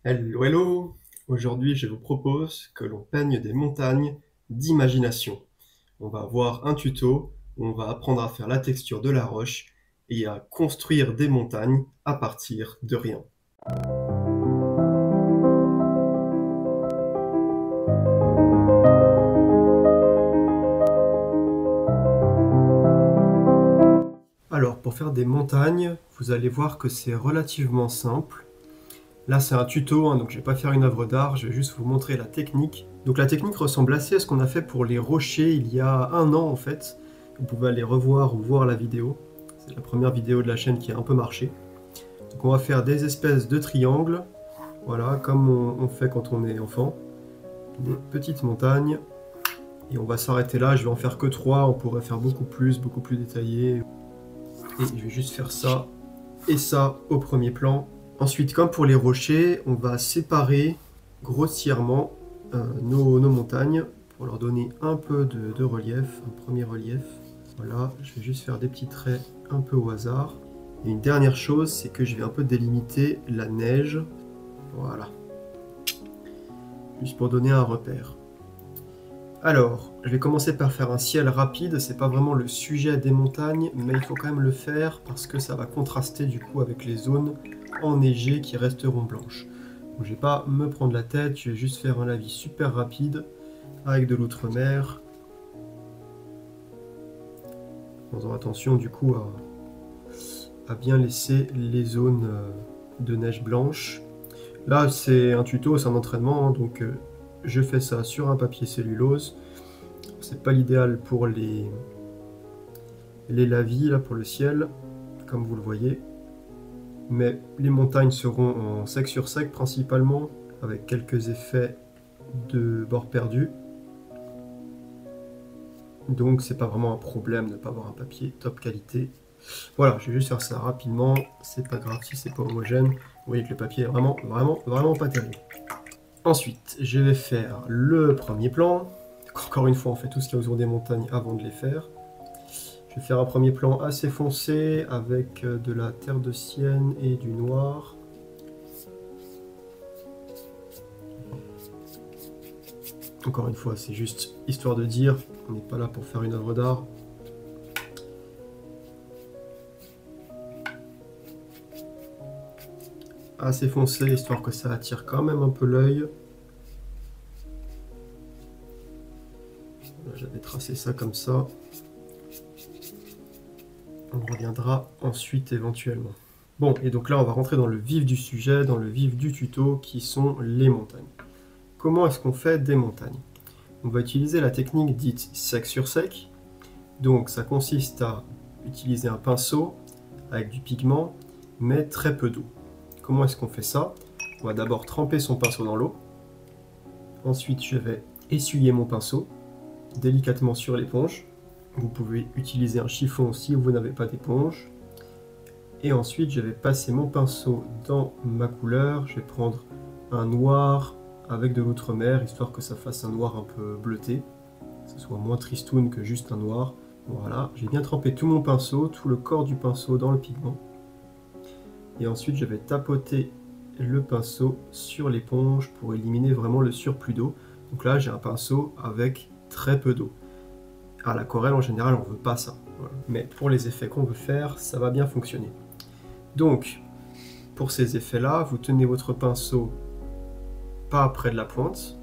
Hello, hello! Aujourd'hui, je vous propose que l'on peigne des montagnes d'imagination. On va avoir un tuto où on va apprendre à faire la texture de la roche et à construire des montagnes à partir de rien. Alors, pour faire des montagnes, vous allez voir que c'est relativement simple. Là, c'est un tuto, hein, donc je ne vais pas faire une œuvre d'art, je vais juste vous montrer la technique. Donc la technique ressemble assez à ce qu'on a fait pour les rochers il y a un an en fait. Vous pouvez aller revoir ou voir la vidéo. C'est la première vidéo de la chaîne qui a un peu marché. Donc on va faire des espèces de triangles, voilà, comme on fait quand on est enfant. Des petites montagnes. Et on va s'arrêter là, je vais en faire que 3, on pourrait faire beaucoup plus détaillé. Et je vais juste faire ça et ça au premier plan. Ensuite, comme pour les rochers, on va séparer grossièrement nos montagnes pour leur donner un peu de relief, un premier relief. Voilà, je vais juste faire des petits traits un peu au hasard. Et une dernière chose, c'est que je vais un peu délimiter la neige. Voilà. Juste pour donner un repère. Alors, je vais commencer par faire un ciel rapide, c'est pas vraiment le sujet des montagnes, mais il faut quand même le faire parce que ça va contraster du coup avec les zones enneigées qui resteront blanches. Donc je vais pas me prendre la tête, je vais juste faire un avis super rapide avec de l'outre-mer. En faisant attention du coup à bien laisser les zones de neige blanche. Là c'est un tuto, c'est un entraînement, hein, donc je fais ça sur un papier cellulose. C'est pas l'idéal pour les lavis, là pour le ciel, comme vous le voyez. Mais les montagnes seront en sec sur sec principalement, avec quelques effets de bord perdu. Donc c'est pas vraiment un problème de ne pas avoir un papier top qualité. Voilà, je vais juste faire ça rapidement, c'est pas grave si c'est pas homogène. Vous voyez que le papier est vraiment pas terrible. Ensuite, je vais faire le premier plan. Encore une fois, on fait tout ce qu'il y a autour des montagnes avant de les faire. Je vais faire un premier plan assez foncé avec de la terre de sienne et du noir. Encore une fois, c'est juste histoire de dire, on n'est pas là pour faire une œuvre d'art. Assez foncé, histoire que ça attire quand même un peu l'œil. J'avais tracé ça comme ça. On reviendra ensuite éventuellement. Bon, et donc là, on va rentrer dans le vif du sujet, dans le vif du tuto, qui sont les montagnes. Comment est-ce qu'on fait des montagnes? On va utiliser la technique dite sec sur sec. Donc ça consiste à utiliser un pinceau avec du pigment, mais très peu d'eau. Comment est-ce qu'on fait ça? On va d'abord tremper son pinceau dans l'eau. Ensuite, je vais essuyer mon pinceau délicatement sur l'éponge. Vous pouvez utiliser un chiffon si vous n'avez pas d'éponge. Et ensuite, je vais passer mon pinceau dans ma couleur. Je vais prendre un noir avec de l'outre-mer, histoire que ça fasse un noir un peu bleuté, que ce soit moins tristoun que juste un noir. Voilà, j'ai bien trempé tout mon pinceau, tout le corps du pinceau dans le pigment. Et ensuite, je vais tapoter le pinceau sur l'éponge pour éliminer vraiment le surplus d'eau. Donc là, j'ai un pinceau avec très peu d'eau. À l'aquarelle, en général, on ne veut pas ça. Voilà. Mais pour les effets qu'on veut faire, ça va bien fonctionner. Donc, pour ces effets-là, vous tenez votre pinceau pas près de la pointe,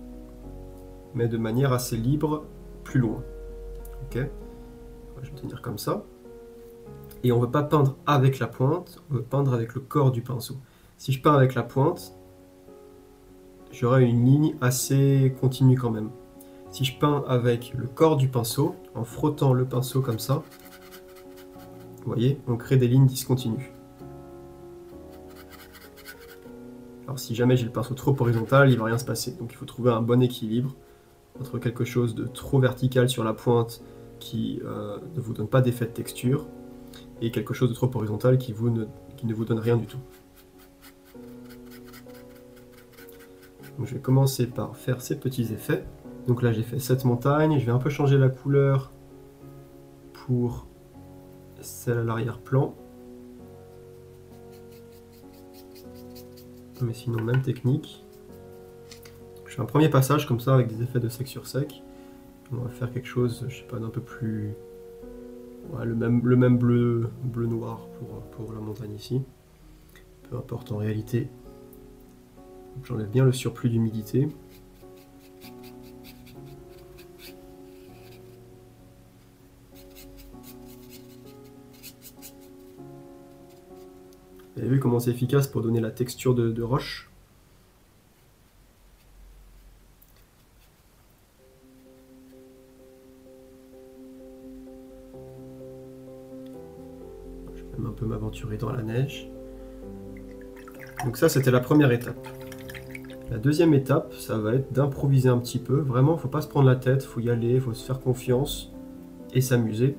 mais de manière assez libre, plus loin. Ok? Je vais tenir comme ça. Et on ne veut pas peindre avec la pointe, on veut peindre avec le corps du pinceau. Si je peins avec la pointe, j'aurai une ligne assez continue quand même. Si je peins avec le corps du pinceau, en frottant le pinceau comme ça, vous voyez, on crée des lignes discontinues. Alors si jamais j'ai le pinceau trop horizontal, il ne va rien se passer. Donc il faut trouver un bon équilibre entre quelque chose de trop vertical sur la pointe qui ne vous donne pas d'effet de texture, et quelque chose de trop horizontal qui ne vous donne rien du tout. Donc je vais commencer par faire ces petits effets. Donc là j'ai fait cette montagne, je vais un peu changer la couleur pour celle à l'arrière-plan. Mais sinon, même technique. Je fais un premier passage comme ça avec des effets de sec sur sec. On va faire quelque chose, je sais pas, d'un peu plus... Ouais, le même bleu-noir pour la montagne ici. Peu importe en réalité. J'enlève bien le surplus d'humidité. Vous avez vu comment c'est efficace pour donner la texture de roche? Je vais même un peu m'aventurer dans la neige. Donc ça, c'était la première étape. La deuxième étape, ça va être d'improviser un petit peu. Vraiment, faut pas se prendre la tête, faut y aller, faut se faire confiance et s'amuser.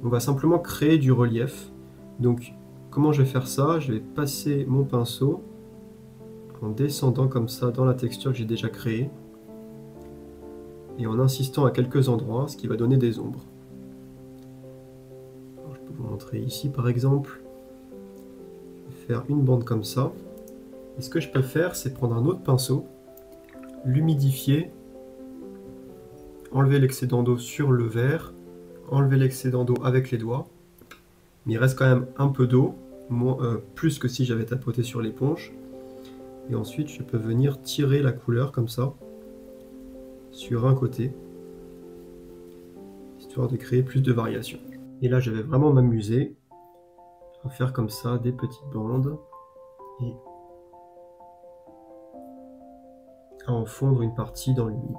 On va simplement créer du relief. Donc, comment je vais faire ça? Je vais passer mon pinceau en descendant comme ça dans la texture que j'ai déjà créée et en insistant à quelques endroits, ce qui va donner des ombres. Alors, je peux vous montrer ici par exemple. Je vais faire une bande comme ça. Et ce que je peux faire, c'est prendre un autre pinceau, l'humidifier, enlever l'excédent d'eau sur le verre, enlever l'excédent d'eau avec les doigts. Mais il reste quand même un peu d'eau, plus que si j'avais tapoté sur l'éponge. Et ensuite, je peux venir tirer la couleur comme ça, sur un côté, histoire de créer plus de variations. Et là, je vais vraiment m'amuser à faire comme ça des petites bandes et à en fondre une partie dans l'humide.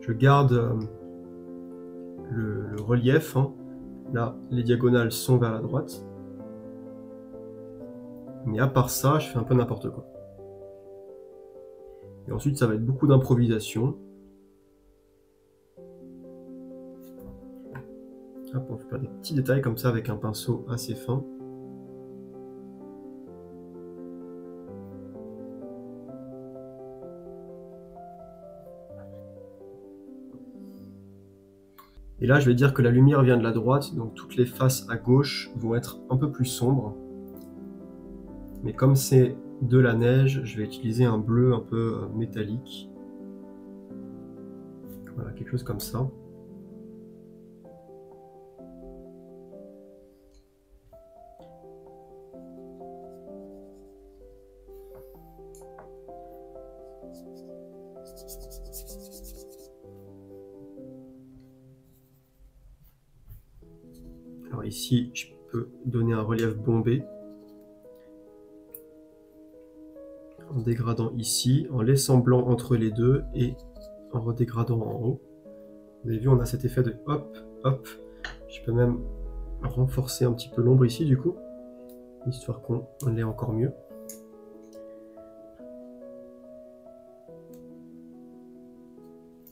Je garde le relief, hein. Là, les diagonales sont vers la droite. Mais à part ça, je fais un peu n'importe quoi. Et ensuite, ça va être beaucoup d'improvisation. Hop, on fait faire des petits détails comme ça avec un pinceau assez fin. Et là, je vais dire que la lumière vient de la droite, donc toutes les faces à gauche vont être un peu plus sombres. Mais comme c'est de la neige, je vais utiliser un bleu un peu métallique. Voilà, quelque chose comme ça. Alors ici, je peux donner un relief bombé en dégradant ici, en laissant blanc entre les deux et en redégradant en haut. Vous avez vu, on a cet effet de hop, hop. Je peux même renforcer un petit peu l'ombre ici du coup, histoire qu'on l'ait encore mieux.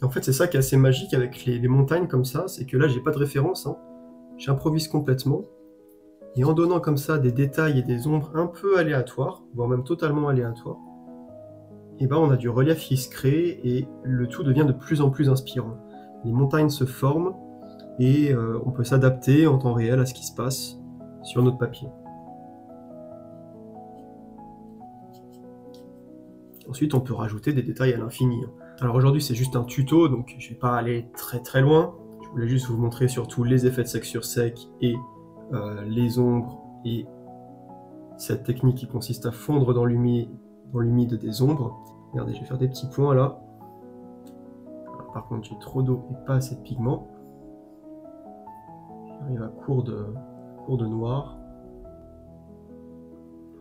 En fait, c'est ça qui est assez magique avec les montagnes comme ça, c'est que là, j'ai pas de référence, hein. J'improvise complètement, et en donnant comme ça des détails et des ombres un peu aléatoires, voire même totalement aléatoires, et ben on a du relief qui se crée, et le tout devient de plus en plus inspirant. Les montagnes se forment, et on peut s'adapter en temps réel à ce qui se passe sur notre papier. Ensuite, on peut rajouter des détails à l'infini. Alors aujourd'hui, c'est juste un tuto, donc je ne vais pas aller très très loin. Je voulais juste vous montrer surtout les effets de sec sur sec et les ombres et cette technique qui consiste à fondre dans l'humide des ombres. Regardez, je vais faire des petits points là. Alors, par contre, j'ai trop d'eau et pas assez de pigments. J'arrive à court de noir.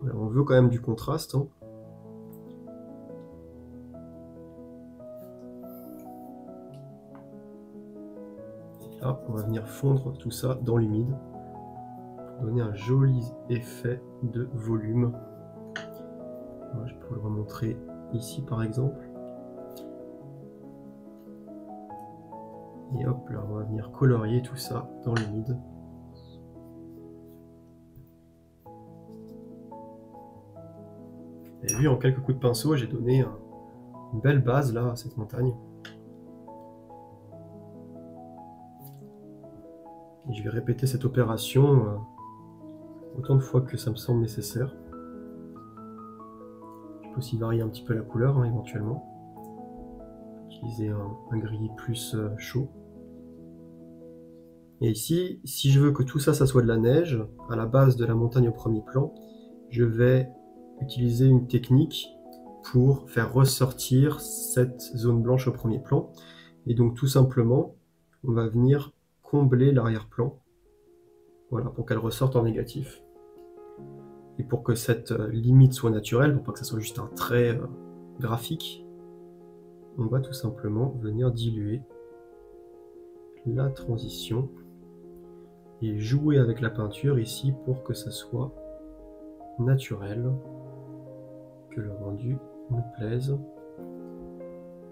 Voilà, on veut quand même du contraste, hein. Là, on va venir fondre tout ça dans l'humide pour donner un joli effet de volume. Voilà, je peux le remontrer ici par exemple. Et hop, là on va venir colorier tout ça dans l'humide. Vous avez vu, en quelques coups de pinceau, j'ai donné une belle base là à cette montagne. Et je vais répéter cette opération autant de fois que ça me semble nécessaire. Je peux aussi varier un petit peu la couleur, hein, éventuellement. Utiliser un gris plus chaud. Et ici, si je veux que tout ça, ça soit de la neige, à la base de la montagne au premier plan, je vais utiliser une technique pour faire ressortir cette zone blanche au premier plan. Et donc tout simplement, on va venir combler l'arrière-plan, voilà, pour qu'elle ressorte en négatif. Et pour que cette limite soit naturelle, pour pas que ça soit juste un trait graphique, on va tout simplement venir diluer la transition et jouer avec la peinture ici pour que ça soit naturel, que le rendu nous plaise.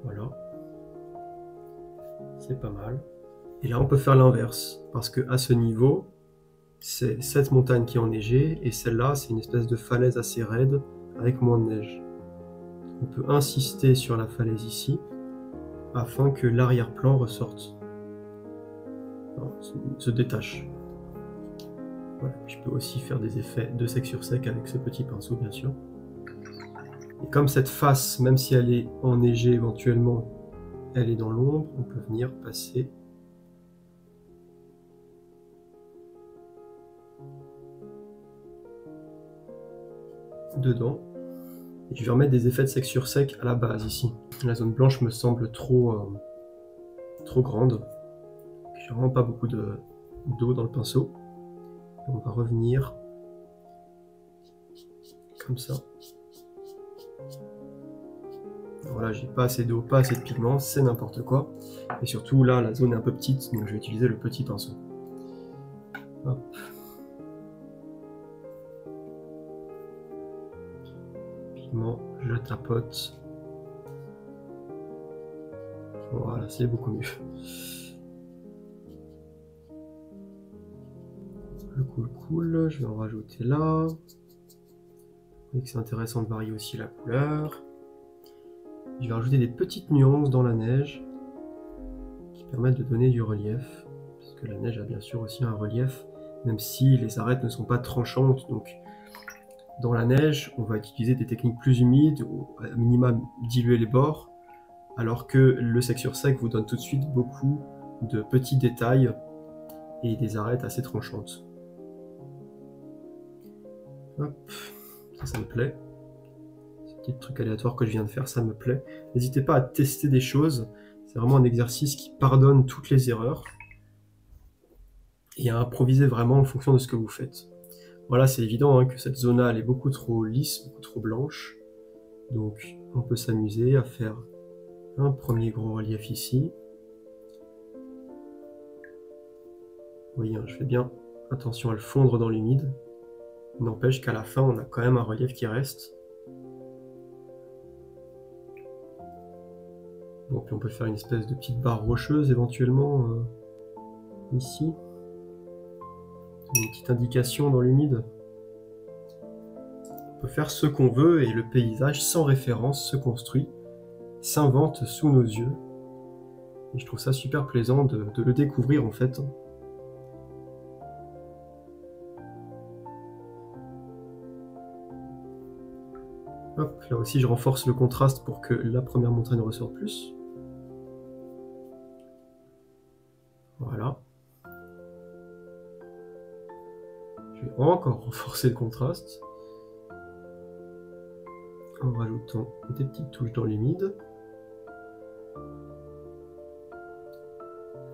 Voilà, c'est pas mal. Et là on peut faire l'inverse, parce que à ce niveau, c'est cette montagne qui est enneigée, et celle-là c'est une espèce de falaise assez raide avec moins de neige. On peut insister sur la falaise ici, afin que l'arrière-plan ressorte, se détache. Voilà. Je peux aussi faire des effets de sec sur sec avec ce petit pinceau, bien sûr. Et comme cette face, même si elle est enneigée éventuellement, elle est dans l'ombre, on peut venir passer dedans. Et je vais remettre des effets de sec sur sec à la base ici. La zone blanche me semble trop grande. J'ai vraiment pas beaucoup d'eau dans le pinceau. Et on va revenir comme ça. Voilà, j'ai pas assez d'eau, pas assez de pigments, c'est n'importe quoi. Et surtout là, la zone est un peu petite, donc je vais utiliser le petit pinceau. Hop. Pigment, je tapote. Voilà, c'est beaucoup mieux. Cool, je vais en rajouter là. Vous voyez que c'est intéressant de varier aussi la couleur. Je vais rajouter des petites nuances dans la neige qui permettent de donner du relief, parce que la neige a bien sûr aussi un relief, même si les arêtes ne sont pas tranchantes. Donc dans la neige, on va utiliser des techniques plus humides, ou à minima diluer les bords, alors que le sec sur sec vous donne tout de suite beaucoup de petits détails et des arêtes assez tranchantes. Hop, ça me plaît. Ce petit truc aléatoire que je viens de faire, ça me plaît. N'hésitez pas à tester des choses. C'est vraiment un exercice qui pardonne toutes les erreurs et à improviser vraiment en fonction de ce que vous faites. Voilà, c'est évident hein, que cette zone-là, elle est beaucoup trop lisse, beaucoup trop blanche. Donc, on peut s'amuser à faire un premier gros relief ici. Vous voyez, hein, je fais bien attention à le fondre dans l'humide. N'empêche qu'à la fin, on a quand même un relief qui reste. Bon, puis on peut faire une espèce de petite barre rocheuse éventuellement ici. Une petite indication dans l'humide. On peut faire ce qu'on veut et le paysage sans référence se construit, s'invente sous nos yeux. Et je trouve ça super plaisant de le découvrir en fait. Hop, là aussi je renforce le contraste pour que la première montagne ressorte plus. Voilà. Je vais encore renforcer le contraste en rajoutant des petites touches dans l'humide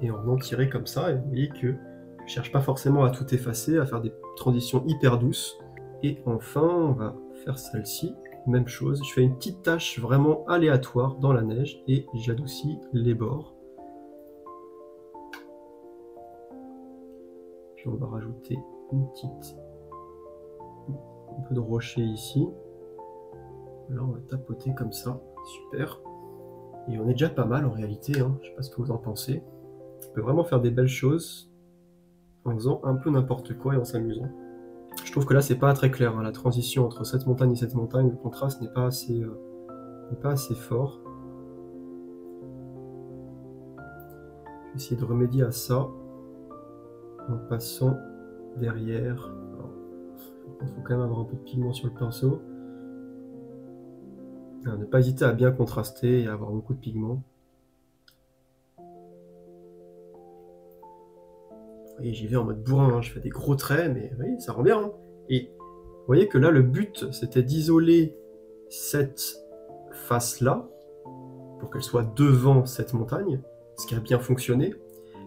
et en tirer comme ça. Et vous voyez que je ne cherche pas forcément à tout effacer, à faire des transitions hyper douces. Et enfin, on va faire celle-ci. Même chose, je fais une petite tache vraiment aléatoire dans la neige et j'adoucis les bords. Puis on va rajouter un peu de rocher ici. Là on va tapoter comme ça, super. Et on est déjà pas mal en réalité, hein. Je sais pas ce que vous en pensez. On peut vraiment faire des belles choses en faisant un peu n'importe quoi et en s'amusant. Je trouve que là c'est pas très clair, hein. La transition entre cette montagne et cette montagne, le contraste n'est pas assez fort. Je vais essayer de remédier à ça. en passant derrière. Il faut quand même avoir un peu de pigment sur le pinceau. Alors, ne pas hésiter à bien contraster et à avoir beaucoup de pigment. Vous voyez, j'y vais en mode bourrin, hein. Je fais des gros traits, mais vous voyez, ça rend bien. Hein. Et vous voyez que là, le but, c'était d'isoler cette face-là, pour qu'elle soit devant cette montagne, ce qui a bien fonctionné.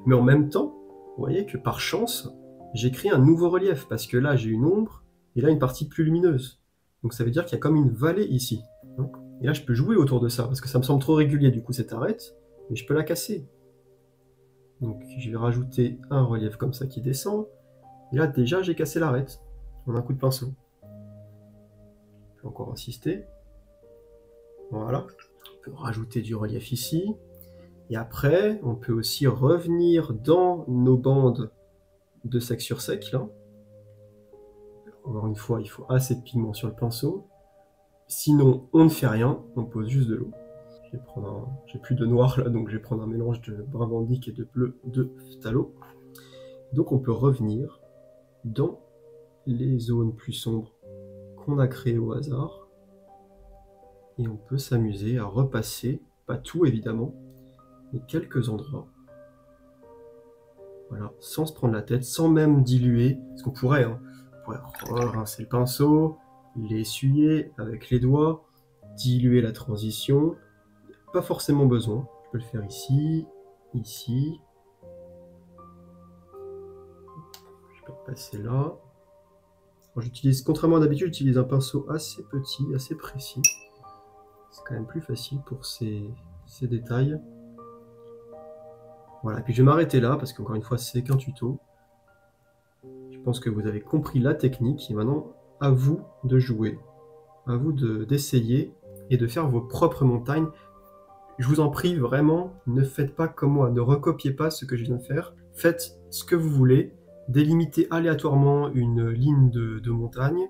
Mais en même temps, vous voyez que par chance, j'ai créé un nouveau relief, parce que là, j'ai une ombre, et là, une partie plus lumineuse. Donc ça veut dire qu'il y a comme une vallée ici. Et là, je peux jouer autour de ça, parce que ça me semble trop régulier, du coup, cette arête, mais je peux la casser. Donc je vais rajouter un relief comme ça qui descend, et là, déjà, j'ai cassé l'arête, en un coup de pinceau. Je peux encore insister. Voilà. On peut rajouter du relief ici. Et après, on peut aussi revenir dans nos bandes de sec sur sec, là. Encore une fois, il faut assez de pigment sur le pinceau. Sinon, on ne fait rien, on pose juste de l'eau. J'ai plus de noir là, donc je vais prendre un mélange de brun vandyk et de bleu de phthalo. Donc on peut revenir dans les zones plus sombres qu'on a créées au hasard. Et on peut s'amuser à repasser, pas tout évidemment, mais quelques endroits. Voilà, sans se prendre la tête, sans même diluer, parce qu'on pourrait, hein, on pourrait rincer le pinceau, l'essuyer avec les doigts, diluer la transition. Pas forcément besoin. Je peux le faire ici, ici. Je peux passer là. J'utilise, contrairement à d'habitude, j'utilise un pinceau assez petit, assez précis. C'est quand même plus facile pour ces détails. Voilà, puis je vais m'arrêter là, parce qu'encore une fois, c'est qu'un tuto. Je pense que vous avez compris la technique, et maintenant, à vous de jouer. À vous d'essayer et de faire vos propres montagnes. Je vous en prie, vraiment, ne faites pas comme moi, ne recopiez pas ce que je viens de faire. Faites ce que vous voulez, délimitez aléatoirement une ligne de montagne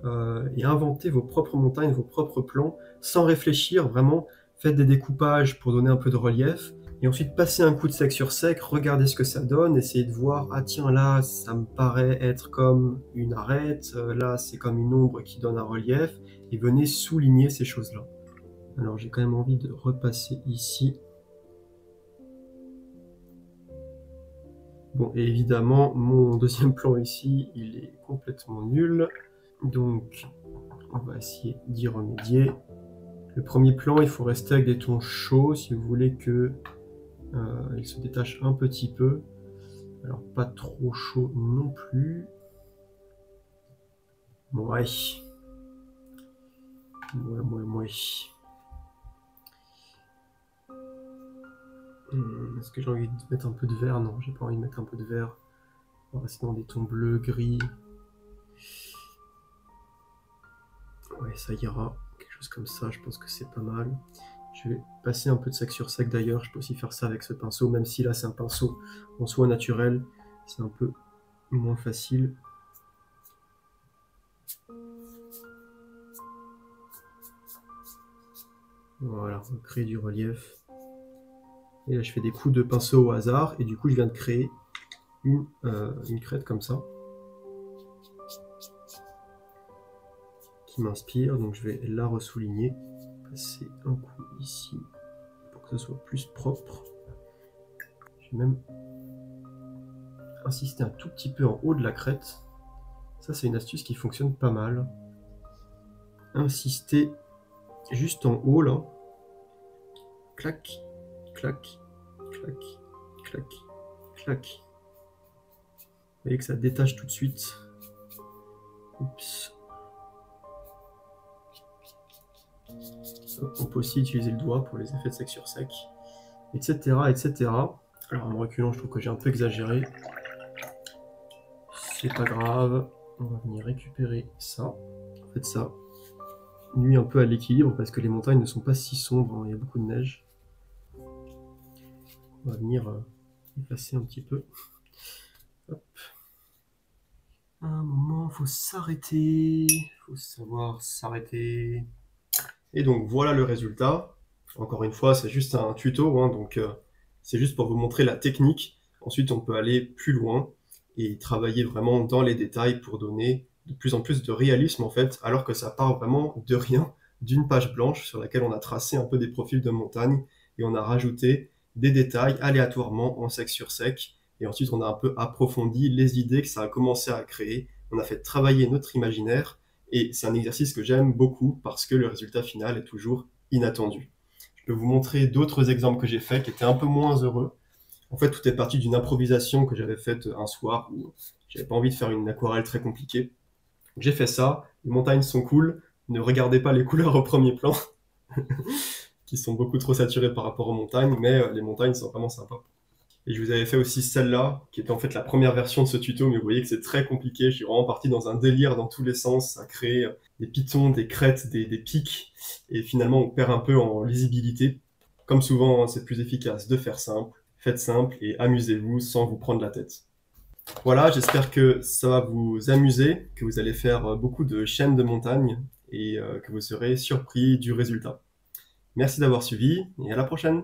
et inventez vos propres montagnes, vos propres plans, sans réfléchir, vraiment. Faites des découpages pour donner un peu de relief, et ensuite passez un coup de sec sur sec, regardez ce que ça donne, essayez de voir, ah tiens là, ça me paraît être comme une arête, là c'est comme une ombre qui donne un relief, et venez souligner ces choses-là. Alors j'ai quand même envie de repasser ici. Bon, et évidemment, mon deuxième plan ici, il est complètement nul. Donc, on va essayer d'y remédier. Le premier plan, il faut rester avec des tons chauds si vous voulez que il se détache un petit peu. Alors, pas trop chaud non plus. Ouais. Ouais. Est-ce que j'ai envie de mettre un peu de vert? Non, j'ai pas envie de mettre un peu de vert. On va rester dans des tons bleus, gris. Ouais, ça ira. Quelque chose comme ça, je pense que c'est pas mal. Je vais passer un peu de sec sur sec d'ailleurs. Je peux aussi faire ça avec ce pinceau, même si là c'est un pinceau en soie naturel. C'est un peu moins facile. Voilà, on crée du relief. Et là je fais des coups de pinceau au hasard. Et du coup je viens de créer une crête comme ça. Qui m'inspire. Donc je vais la ressouligner. Passer un coup ici pour que ce soit plus propre. Je vais même insister un tout petit peu en haut de la crête. Ça c'est une astuce qui fonctionne pas mal. Insister juste en haut là. Clac, clac, clac, clac, clac. Vous voyez que ça détache tout de suite. Oups. On peut aussi utiliser le doigt pour les effets de sec sur sec, etc., etc. Alors en me reculant, je trouve que j'ai un peu exagéré. C'est pas grave. On va venir récupérer ça. En fait, ça nuit un peu à l'équilibre parce que les montagnes ne sont pas si sombres, hein. Il y a beaucoup de neige. On va venir effacer un petit peu. Hop. À un moment, il faut s'arrêter. Il faut savoir s'arrêter. Et donc voilà le résultat. Encore une fois, c'est juste un tuto, hein, donc c'est juste pour vous montrer la technique. Ensuite, on peut aller plus loin. et travailler vraiment dans les détails pour donner de plus en plus de réalisme en fait, alors que ça part vraiment de rien, d'une page blanche sur laquelle on a tracé un peu des profils de montagne et on a rajouté des détails aléatoirement en sec sur sec. Et ensuite, on a un peu approfondi les idées que ça a commencé à créer. On a fait travailler notre imaginaire et c'est un exercice que j'aime beaucoup parce que le résultat final est toujours inattendu. Je peux vous montrer d'autres exemples que j'ai faits qui étaient un peu moins heureux. En fait, tout est parti d'une improvisation que j'avais faite un soir où j'avais pas envie de faire une aquarelle très compliquée. J'ai fait ça, les montagnes sont cool, ne regardez pas les couleurs au premier plan, qui sont beaucoup trop saturées par rapport aux montagnes, mais les montagnes sont vraiment sympas. Et je vous avais fait aussi celle-là, qui était en fait la première version de ce tuto, mais vous voyez que c'est très compliqué, je suis vraiment parti dans un délire dans tous les sens, à créer des pitons, des crêtes, des pics, et finalement on perd un peu en lisibilité. Comme souvent, c'est plus efficace de faire simple, faites simple et amusez-vous sans vous prendre la tête. Voilà, j'espère que ça va vous amuser, que vous allez faire beaucoup de chaînes de montagnes et que vous serez surpris du résultat. Merci d'avoir suivi et à la prochaine!